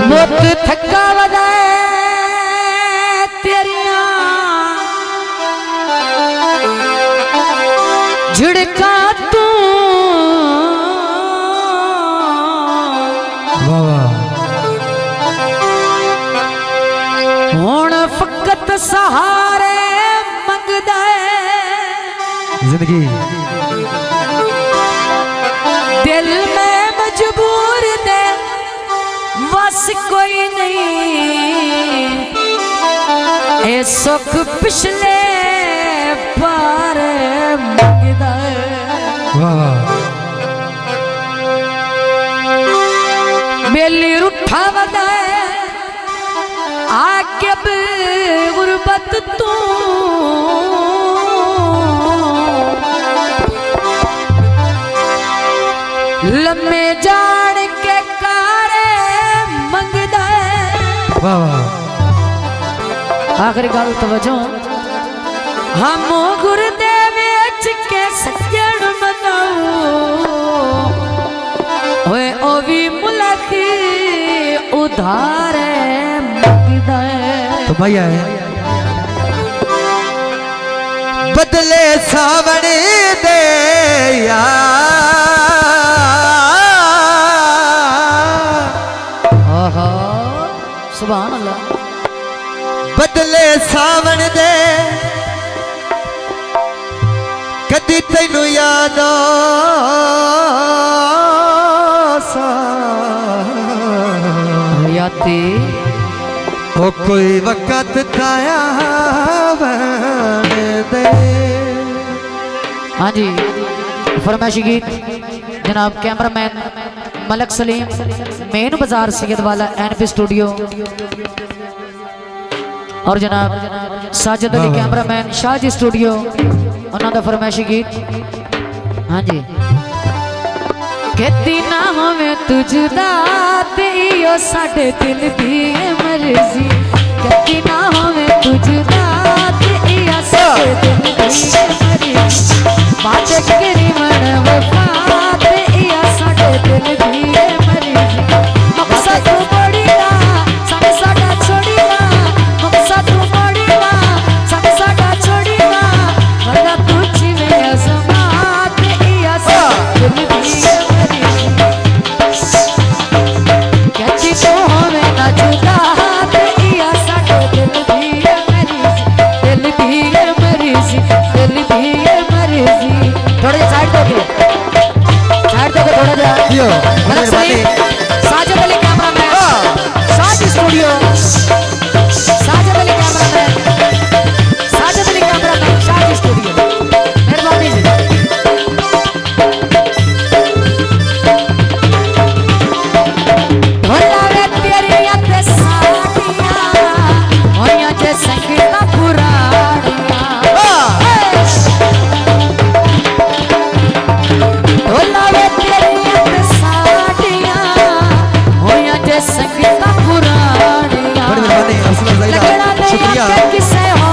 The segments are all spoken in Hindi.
बहुत थका वदाए तेरिया झिड़का तू हुण फकत सहारे मंगदा जिंदगी दिल में मजबूर दे बस कोई नहीं ए सुख पिछले पार मंगदा बेली रूठा वदा आके गुरबत तू लम्मे जान के कारे मंगदा आखिरी गल तवज्जो हम गुरुदेव के सज्जन मनाओ ओए ओ भी मुलक उधार मंगदा तो भैया है बदले सावन दे सुभान अल्लाह बदले सावन दे कदी तैनू याद याती ओ कोई वक़्त ताया दे। हाँ जी फरमाइशी गीत जनाब कैमरामैन मलक सलीम मेन बाजार सैयद वाला एनपी स्टूडियो और जनाब साजिद अली कैमरामैन शाहजी स्टूडियो उन्होंने फरमाइशी गीत। हाँ जी कहती ना हमें तुझदा तेयो साडे दिल दी मर्जी कहती ना हमें तुझदा तेयो साडे दिल दी मर्जी बात करी मन वफा तेयो साडे दिल दी मर्जी मकसद बड़ी ना संग साडा छोड़ी ना मकसद बड़ी ना संग साडा छोड़ी ना वरना तुझ में अज़मा तेयो साडे दिल दी Sajid Ali cameraman Shahji studio Sajid Ali cameraman Shahji studio मेहरबानी जी ढोलावे तेरी याद साड़ियां होया जे संगीता पुरानियां ढोलावे तेरी संगीता पुरानियां शुक्रिया किसे हो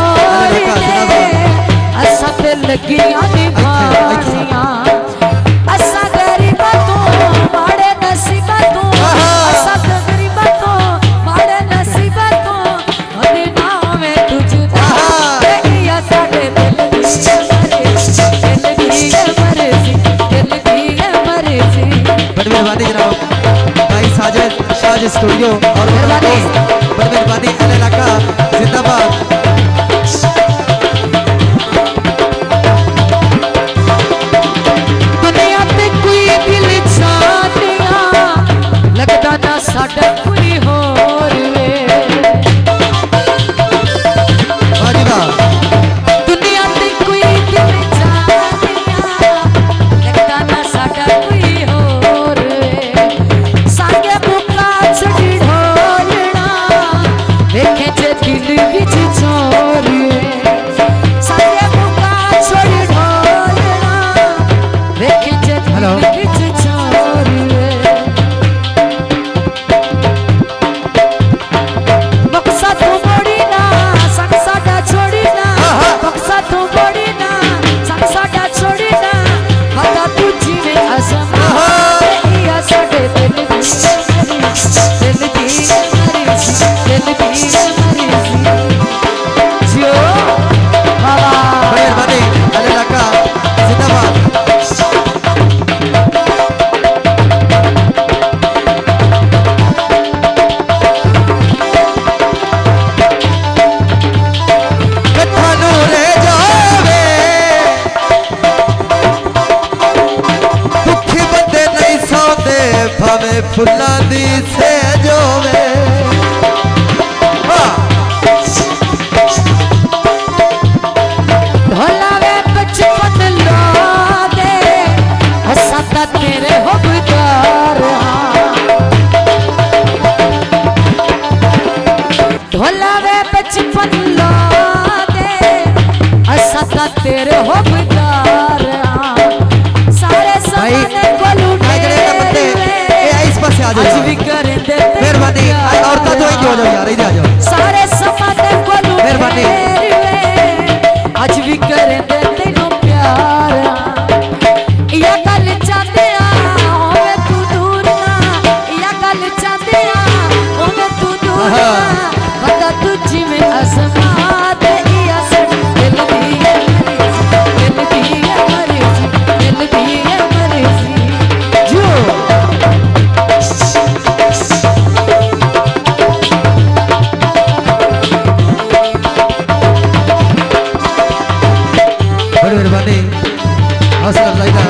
असा पे लगियां निभानियां असा गरीबा तो माड़े नसीबा तो असा गरीबा तो माड़े नसीबा तो अरे नाम में तुझदा तेरिया साडे दिल दी मर्जी बड़ी मेहरबानी जनाब भाई साजिद शाहजी स्टूडियो और बड़ी मेहरबानी अल इलाका जिंदाबाद। दुनिया पे कोई दिल छानिया लगदा ना साडा कोई होर वे दुनिया पे कोई दिल छानिया लगदा ना साडा कोई होर वे सांगे बुका छड़ी ढोलना देखे जे दिल विच चोर वे सांगे बुका छड़ी ढोलना देखे जे दिल विच चोर वे मकसद मोड़ी ना संग साडा छोड़ी ना मकसद मोड़ी ना संग साडा छोड़ी ना वदा तुझी में अज़मा तेरिया साडे दिल दी जिंदगी है मर्जी जो बाबा मेहरबानी अली लाका जिंदाबाद फुल्ला दी से जो ढोलावे बचपन लो दे हंसता तेरे हो बेकार ढोलावे बचपन लो दे हंसता तेरे हो बेकार सारे समाने को लूटे आज भी करें देते मेहरबानी और तो जो हो जाओ यार इधर आ जाओ सारे समाने को लूटे मेहरबानी आज भी करें देते नो प्यार या गल चाहते होवे तू दूर ना या गल चाहते होवे तू दूर ना बता तुझ में आसमां ते या सड़ दिल दी है मर्जी दिल दी है मर्जी जो मेहरबानी हौसला अफजाई का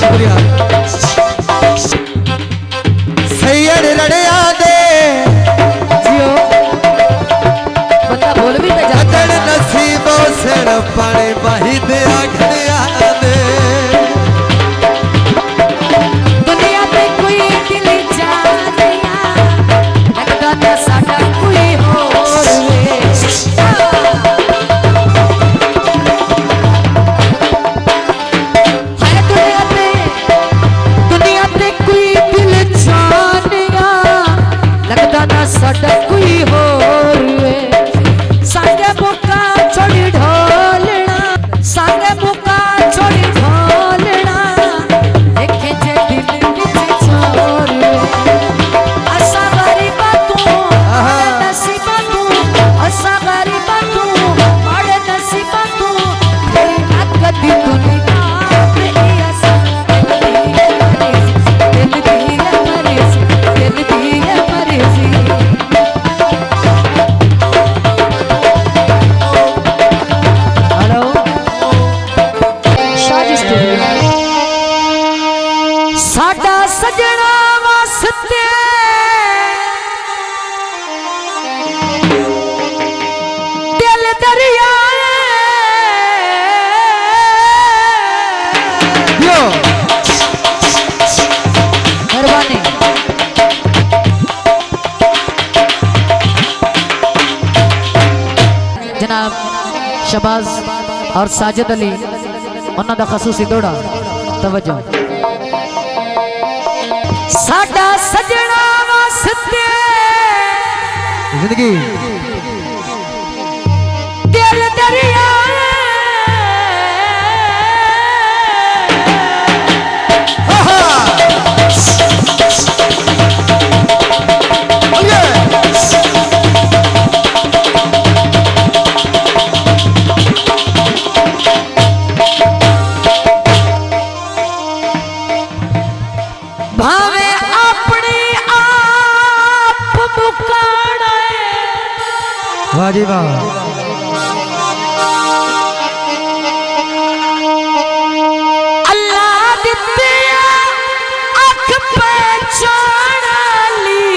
शुक्रिया सैयद रड़िया दे जियो बंदा बोल भी तो जाता अदड़ नसीबों से पानी बही दे घड़िया दे दुनिया पे कोई दिल जानिया लगता ना साडा कोई होर वे साडा कोई होर वे साडे बुका छोड़ी ढोलना साडे बुका छोड़ी ढोलना देखे जे दिल विच छोर वे असा गरीबा तू बड़े नसीबा तू असा गरीबा तू बड़े नसीबा तू तेरी कदी दुनिया पे ऐसा दिल दी है मर्जी दिल दी है मर्जी साडा सजना वास्ते दिल दरिया मेहरबानी जनाब शबाज और साजिद अली उन्होंने दा खसूसी दौड़ा तवज्जो साडा सजना वास्ते जिंदगी दिल दरिया भावे अपने आप मुकाना वाह जी वाह अल्लाह दिते अख पहचान ली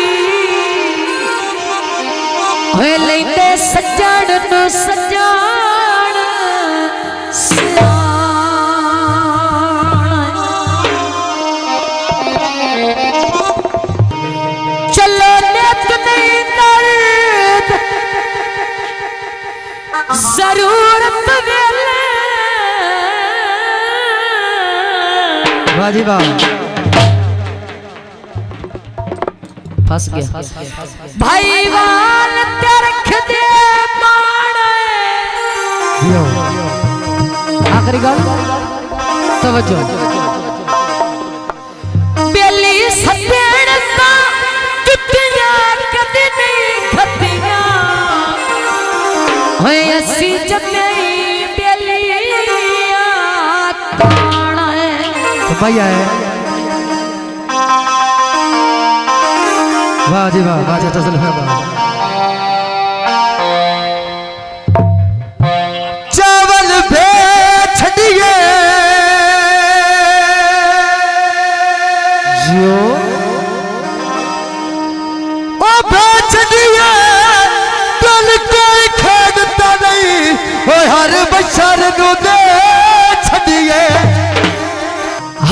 होए लेंदे सजण नु सजान चलो नेक नहीं दर्द जरूरत वेले वाह जी वाह फंस गया भाई वाल ते रख दे माणे आखिरी गल तवज्जो बेली सतेण ता जुतियां कदे नहीं खतियां होए अस्सी जम्मई बेलिया ताना है तो भैया है वाह जी वाह वाह चाचा चल वाह चावल बेच दिए जो ओ बेच दिए दिल कोई खेदता नहीं ओ हर बशर नु दे छड़िए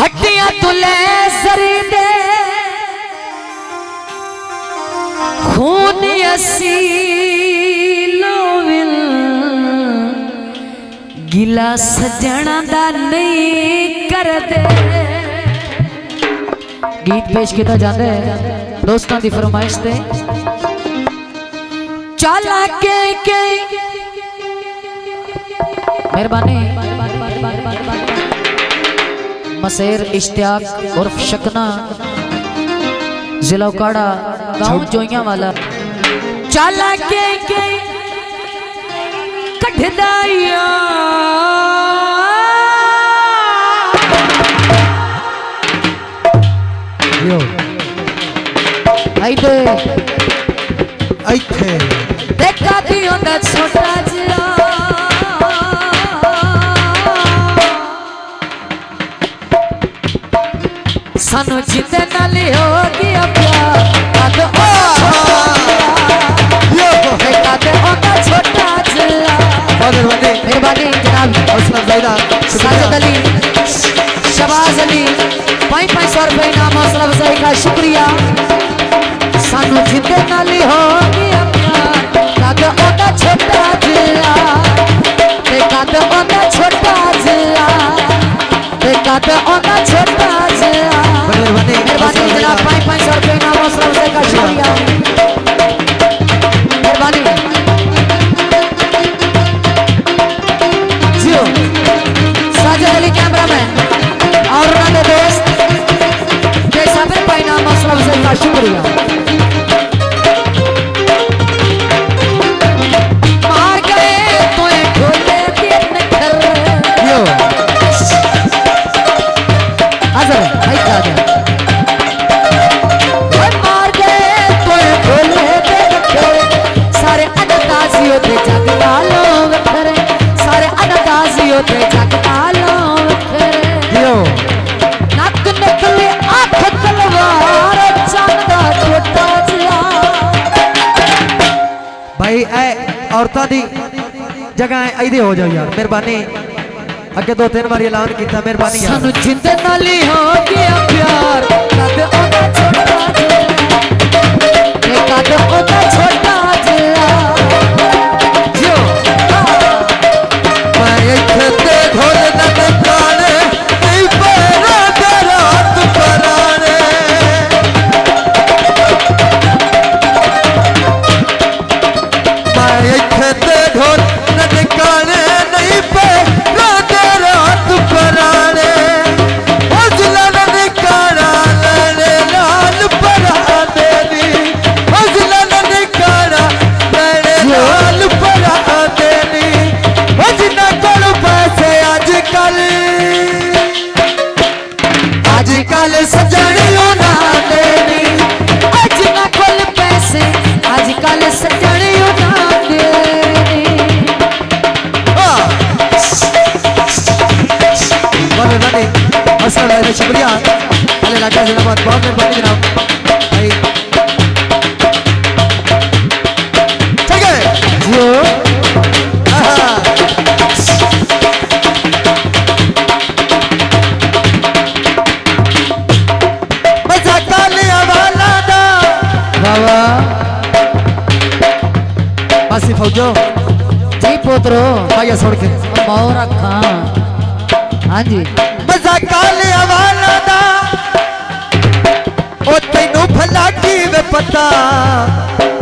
हड्डियां तुले सरी दे खून असीलो विल गिला सजना दा नहीं कर दे। गीत पेश किया जाता है दोस्तों की फरमाइश से चला के मेहरबानी मसेर इश्तियाक उर्फ शकना जिला उकाड़ा गांव जोइया वाला चला के कठदाइया यो आई दे ऐथे देखा दियो दा छोटा जिया सानू जिंदे नाल हो गया प्यार कद यो देखा दे ओदा छोटा जिया मेहरबानी जनाब हौसला ज़ायदा साजिद अली शबाज अली 500 रुपए इनाम हौसला अफजाई का शुक्रिया सानू जिंदे नाल हो गया प्यार कद ओदा छोटा जिया देखा दे ओदा छोटा जिया देखा दे ओदा छोटा जिया मेहरबानी जनाब 500 रुपए इनाम हौसला अफजाई का शुक्रिया मेहरबानी जियो साजिद अली कैमरामैन और उन्होंने दोस्त जैसा भी पैना मसला अफजाई का शुक्रिया मार गए तो ढोले दिन घर यो अजर भाई का दे मार गए तो ढोले दिन घर सारे अनदाजियों पे जगदा लोग खरे सारे अनदाजियों पे जगदा लोग खरे यो नक निकले आँख तलवार चंदा छोटा जिया भाई ऐ औरतां दी जगह ऐदे हो जाओ यार मेहरबानी अगे 2-3 बार ऐलान किया मेहरबानी यार सानू जिंदे नाल ही हो गया प्यार कद ओदा छोटा जिया ते कद ओदा छोटा जिया जियो मैं इत्थे ते ढोल नट गाने नहीं पैरा ते रात पराने मैं इत्थे ते ढोल नट गाने नहीं पैरा ते रात पराने ओ जिला नट गाना लड़े लाल पराने दी ओ जिला नट गाना लड़े लाल पराने दी ओ जिन्ना कोल पैसे आजकल सजनियों ना देनी अज ना कोल पैसे आजकल सजनियों ना देनी मेहरबानी अस्सलाम शुक्रिया अल्लाह लाका जिंदाबाद बहुत मेहरबानी जनाब भाई ठीक है जियो आहा मजा कालिया वाला दा बाबा बासी फौजो जी पोतरो भाई छोड़ के मोह रखा हाँ जी मजा कालिया वाला दा ओ तैनू भला की वे पता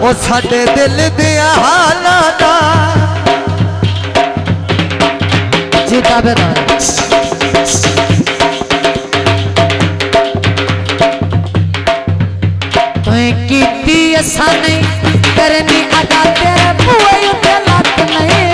ओ साडे दिल दिया हालां दा जी ताबेदार तोय कीती असा नहीं करनी अदा तेरे बुए उत्ते लत नहीं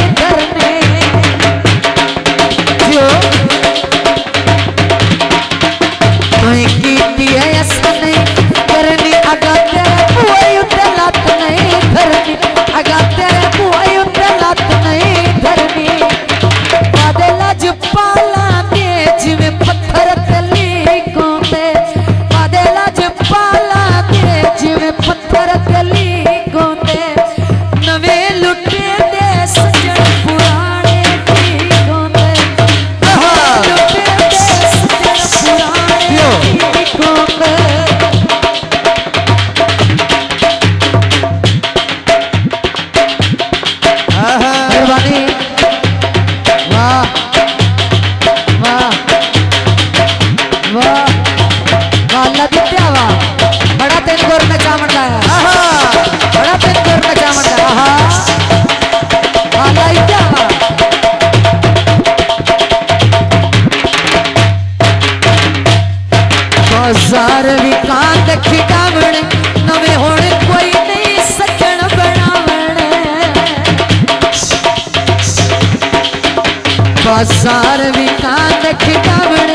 बाजार भी कांद खिटावण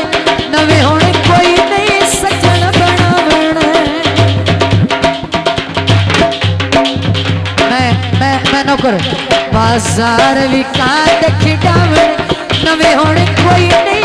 नवे हुण कोई नहीं सजन बनावण मैं नौकर बाजार भी कांद खिटावण नवे हुण कोई नहीं